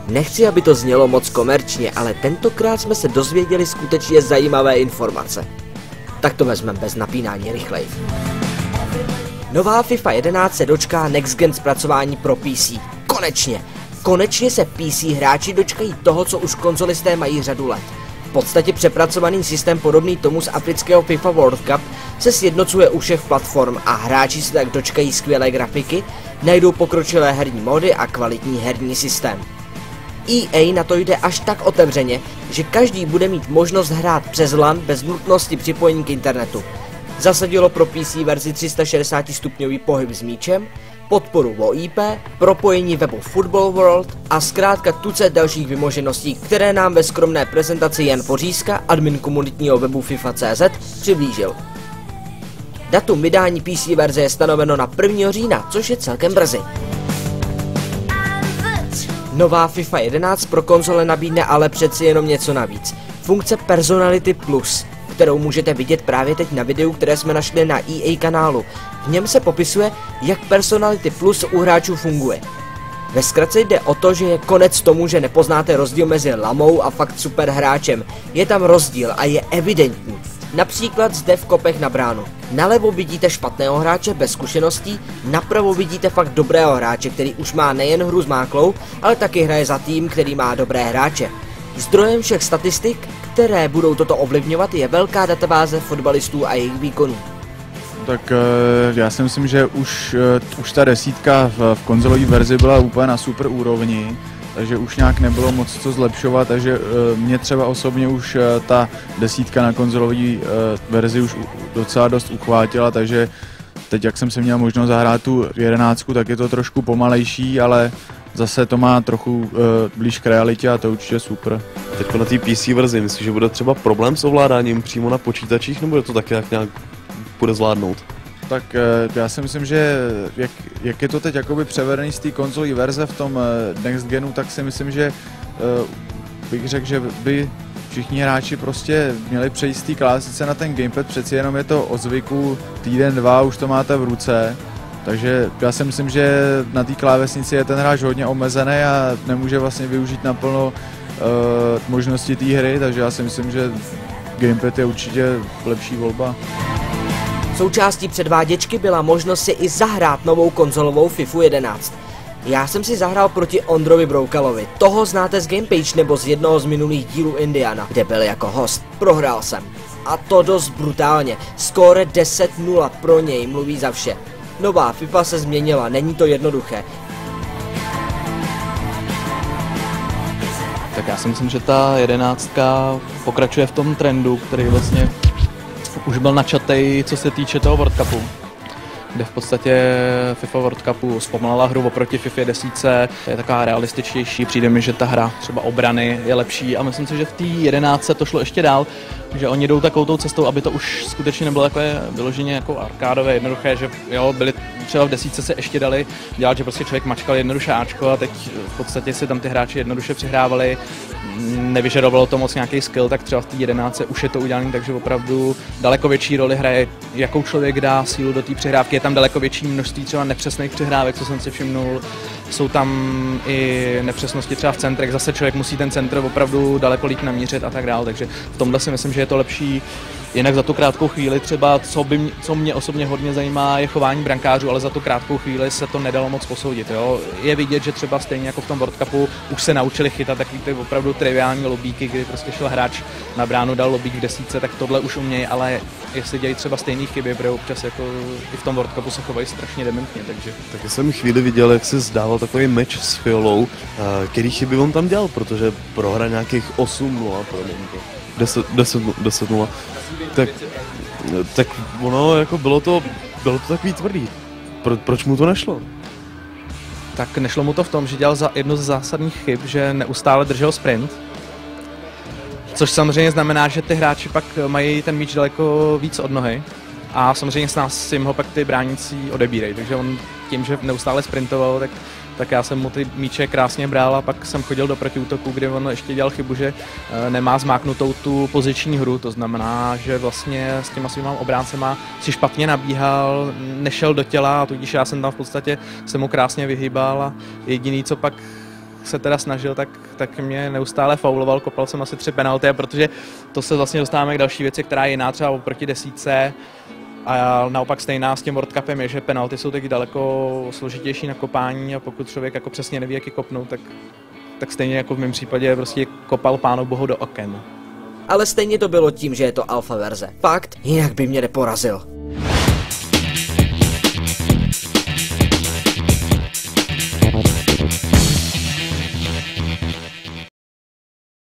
Nechci, aby to znělo moc komerčně, ale tentokrát jsme se dozvěděli skutečně zajímavé informace. Tak to vezmeme bez napínání rychleji. Nová FIFA 11 se dočká Next Gen zpracování pro PC. Konečně se PC hráči dočkají toho, co už konzolisté mají řadu let. V podstatě přepracovaný systém podobný tomu z afrického FIFA World Cup se sjednocuje u všech platform a hráči se tak dočkají skvělé grafiky, najdou pokročilé herní mody a kvalitní herní systém. EA na to jde až tak otevřeně, že každý bude mít možnost hrát přes LAN bez nutnosti připojení k internetu. Zasadilo pro PC verzi 360 stupňový pohyb s míčem, podporu VoIP, propojení webu Football World a zkrátka tucet dalších vymožeností, které nám ve skromné prezentaci Jan Pořízka, admin komunitního webu FIFA.cz, přiblížil. Datum vydání PC verze je stanoveno na 1. října, což je celkem brzy. Nová FIFA 11 pro konzole nabídne ale přeci jenom něco navíc. Funkce Personality Plus, kterou můžete vidět právě teď na videu, které jsme našli na EA kanálu. V něm se popisuje, jak Personality Plus u hráčů funguje. Ve zkratce jde o to, že je konec tomu, že nepoznáte rozdíl mezi lamou a fakt super hráčem. Je tam rozdíl a je evidentní. Například zde v kopech na bránu. Nalevo vidíte špatného hráče bez zkušeností, napravo vidíte fakt dobrého hráče, který už má nejen hru zmáklou, ale taky hraje za tým, který má dobré hráče. Zdrojem všech statistik, které budou toto ovlivňovat, je velká databáze fotbalistů a jejich výkonů. Tak já si myslím, že už ta desítka v konzolové verzi byla úplně na super úrovni, takže už nějak nebylo moc co zlepšovat, takže mě třeba osobně už ta desítka na konzolové verzi už docela dost uchvátila, takže teď jak jsem si měl možnost zahrát tu 11, tak je to trošku pomalejší, ale zase to má trochu blíž k realitě a to určitě super. Teď na té PC verzi, myslíš, že bude třeba problém s ovládáním přímo na počítačích, nebo je to taky nějak bude zvládnout? Tak já si myslím, že jak je to teď jakoby převedený z té konzolí verze v tom Next Genu, tak si myslím, že bych řekl, že by všichni hráči prostě měli přejít z té klasice na ten gamepad, přeci jenom je to o zvyku, týden, dva už to máte v ruce, takže já si myslím, že na té klávesnici je ten hráč hodně omezený a nemůže vlastně využít naplno možnosti té hry, takže já si myslím, že gamepad je určitě lepší volba. Součástí předváděčky byla možnost si i zahrát novou konzolovou FIFA 11. Já jsem si zahrál proti Ondrovi Broukalovi, toho znáte z Gamepage nebo z jednoho z minulých dílů Indiana, kde byl jako host. Prohrál jsem. A to dost brutálně, skóre 10-0 pro něj mluví za vše. Nová FIFA se změnila, není to jednoduché. Tak já si myslím, že ta 11 pokračuje v tom trendu, který vlastně už byl načatej, co se týče toho World Cupu, kde v podstatě FIFA World Cupu zpomalila hru oproti FIFA 10, je taková realističtější, přijde mi, že ta hra třeba obrany je lepší a myslím si, že v té 11 to šlo ještě dál, že oni jdou takovou tou cestou, aby to už skutečně nebylo takové vyloženě jako arkádové, jednoduché, že jo, byly třeba v 10 se ještě dali dělat, že prostě člověk mačkal jednoduše Ačko a teď v podstatě si tam ty hráči jednoduše přihrávali, nevyžadovalo to moc nějaký skill, tak třeba v té 11 už je to udělané, takže opravdu daleko větší roli hraje, jakou člověk dá sílu do té přihrávky, je tam daleko větší množství třeba nepřesných přihrávek, co jsem si všimnul, jsou tam i nepřesnosti třeba v centrech, zase člověk musí ten centr opravdu daleko líp namířit a tak dále, takže v tomhle si myslím, že je to lepší. Jinak za tu krátkou chvíli třeba, co mě osobně hodně zajímá, je chování brankářů, ale za tu krátkou chvíli se to nedalo moc posoudit. Jo? Je vidět, že třeba stejně jako v tom World Cupu už se naučili chytat takový ty opravdu triviální lobíky, kdy prostě šel hráč na bránu, dal lobík v 10, tak tohle už umějí, ale jestli dělají třeba stejné chyby, protože občas jako i v tom World Cupu se chovají strašně dementně, takže. Taky jsem chvíli viděl, jak se zdával takový meč s Fiolou, který chyby on tam dělal, protože prohra nějakých 8-0, promiňte. 10-0. Tak ono jako bylo to takový tvrdý. Proč mu to nešlo? Tak nešlo mu to v tom, že dělal jednu z zásadních chyb, že neustále držel sprint. Což samozřejmě znamená, že ty hráči pak mají ten míč daleko víc od nohy. A samozřejmě s nás jim ho pak ty bránící odebírají. Takže on tím, že neustále sprintoval, tak já jsem mu ty míče krásně bral a pak jsem chodil do protiútoku, kde on ještě dělal chybu, že nemá zmáknutou tu poziční hru, to znamená, že vlastně s těma svýma obráncema si špatně nabíhal, nešel do těla a tudíž já jsem tam v podstatě se mu krásně vyhýbal a jediný, co pak se teda snažil, tak mě neustále fauloval, kopal jsem asi 3 penalty, protože to se vlastně dostáváme k další věci, která je jiná třeba oproti 10. A naopak stejná s tím World Cupem je, že penalty jsou teď daleko složitější na kopání a pokud člověk jako přesně neví, jak je kopnout, tak stejně jako v mém případě prostě kopal pánu bohu do oken. Ale stejně to bylo tím, že je to alfa verze. Fakt, jinak by mě neporazil.